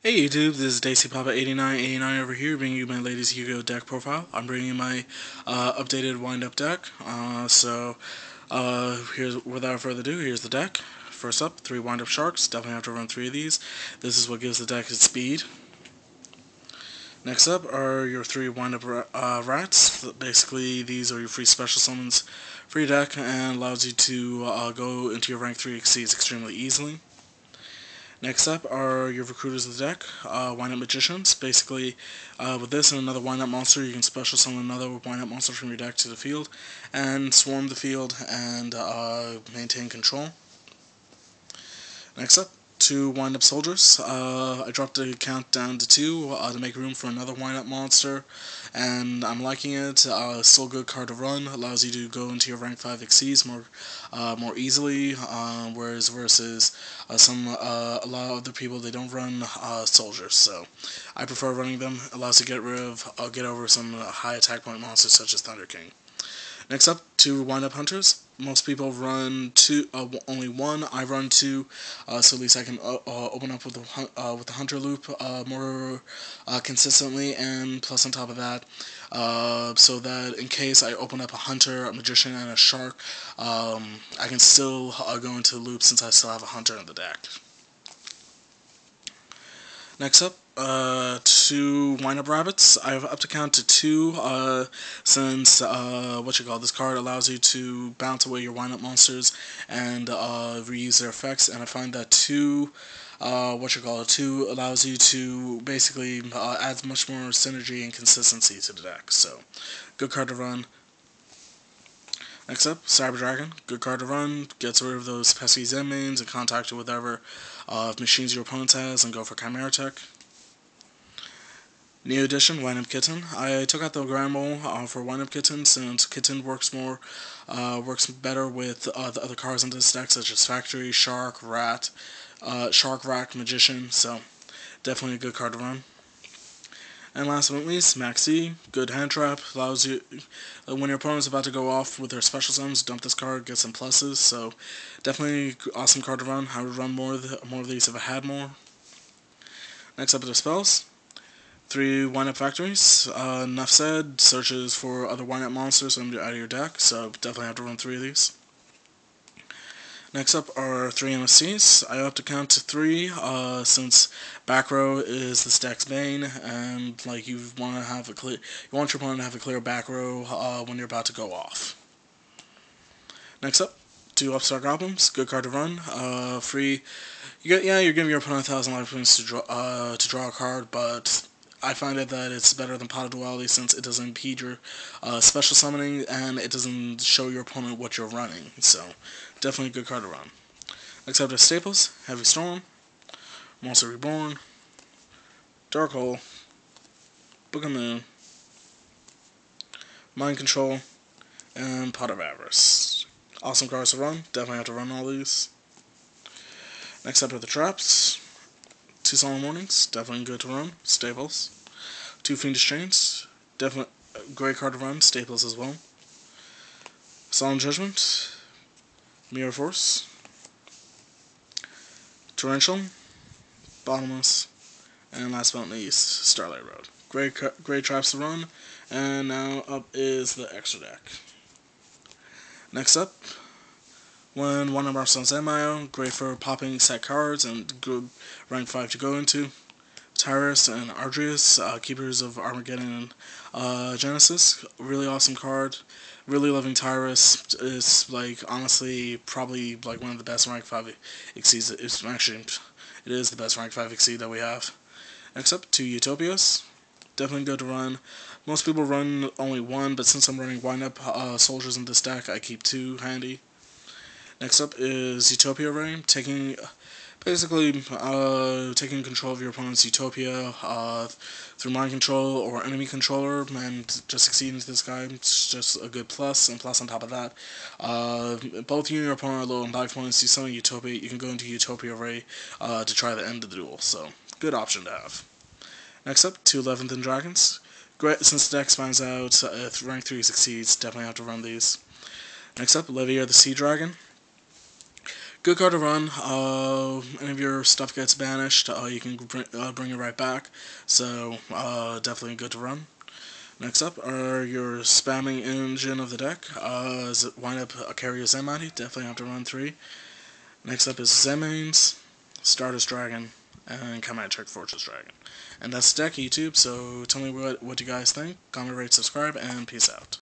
Hey YouTube, this is Daisy Papa 8989 over here, bringing you my latest Yu-Gi-Oh deck profile. I'm bringing you my updated wind-up deck. Here's without further ado, here's the deck. First up, 3 wind-up sharks. Definitely have to run 3 of these. This is what gives the deck its speed. Next up are your 3 wind-up rats. Basically, these are your free special summons for your deck and allows you to go into your rank 3 exceeds extremely easily. Next up are your recruiters of the deck, Wind-Up Magicians. Basically, with this and another Wind-Up monster, you can special summon another Wind-Up monster from your deck to the field, and swarm the field and maintain control. Next up, 2 Wind-Up Soldiers. I dropped the count down to 2 to make room for another Wind-Up monster, and I'm liking it. Still a good card to run. Allows you to go into your rank 5 exceeds more easily, whereas versus a lot of other people, they don't run soldiers, so I prefer running them. Allows you to get over some high attack point monsters such as Thunder King. Next up, 2 wind-up hunters. Most people run only one. I run 2, so at least I can open up with the hunter loop more consistently, and plus on top of that, so that in case I open up a hunter, a magician, and a shark, I can still go into the loop since I still have a hunter in the deck. Next up, 2 wind-up rabbits. I have up to count to 2, since this card allows you to bounce away your wind-up monsters and reuse their effects. And I find that 2 allows you to basically add much more synergy and consistency to the deck. So, good card to run. Next up, Cyber Dragon. Good card to run. Gets rid of those pesky Zen mains and contact it with whatever machines your opponent has and go for Chimera Tech. New edition, Wind-Up Kitten. I took out the Grand Mole for Wind-Up Kitten since Kitten works better with the other cards in this deck, such as Factory, Shark, Rat, Magician, so definitely a good card to run. And last but not least, Maxi. Good hand trap. Allows you, when your opponent's about to go off with their special summons, dump this card, get some pluses, so definitely awesome card to run. I would run more of these if I had more. Next up are the spells. 3 wind-up factories. Enough said. Searches for other wind-up monsters out of your deck, so definitely have to run 3 of these. Next up are 3 MSCs. I have to count to 3, since back row is this deck's bane, and like you want your opponent to have a clear back row when you're about to go off. Next up, 2 Upstart Goblins. Good card to run. Free. You're giving your opponent 1,000 life points to draw a card, but I find that it's better than Pot of Duality since it doesn't impede your special summoning and it doesn't show your opponent what you're running. So, definitely a good card to run. Next up are staples: Heavy Storm, Monster Reborn, Dark Hole, Book of Moon, Mind Control, and Pot of Avarice. Awesome cards to run. Definitely have to run all these. Next up are the traps. 2 Solemn Warnings, definitely good to run. Staples. 2 Fiendish Chains, definitely a great card to run. Staples as well. Solemn Judgment, Mirror Force, Torrential, Bottomless, and last but not least, Starlight Road. Great traps to run. And now up is the extra deck. Next up, when one of our sons Zenmayo, great for popping set cards and good rank 5 to go into. Tyrus and Ardrius, Keepers of Armageddon and Genesis, really awesome card. Really loving Tyrus. Is honestly probably one of the best rank 5 exceeds. It is the best rank 5 exceed that we have. Next up, 2 Utopias. Definitely good to run. Most people run only 1, but since I'm running wind-up soldiers in this deck, I keep 2 handy. Next up is Utopia Ray, taking control of your opponent's Utopia through mind control or enemy controller, and just succeeding to this guy. It's just a good plus, and plus on top of that, both you and your opponent are low on life points. You summon Utopia, you can go into Utopia Ray to try to end the duel, so good option to have. Next up, 2 Leviathan Dragons. Great, since the deck spans out, if rank 3 succeeds, definitely have to run these. Next up, Levier the Sea Dragon. Good card to run. Any of your stuff gets banished, you can bring it right back. So definitely good to run. Next up are your spamming engine of the deck. As it wind up a carry of Zenmati, definitely have to run 3. Next up is Zenmains, Stardust Dragon, and Chimeric Fortress Dragon. And that's the deck, YouTube, so tell me what you guys think. Comment, rate, subscribe, and peace out.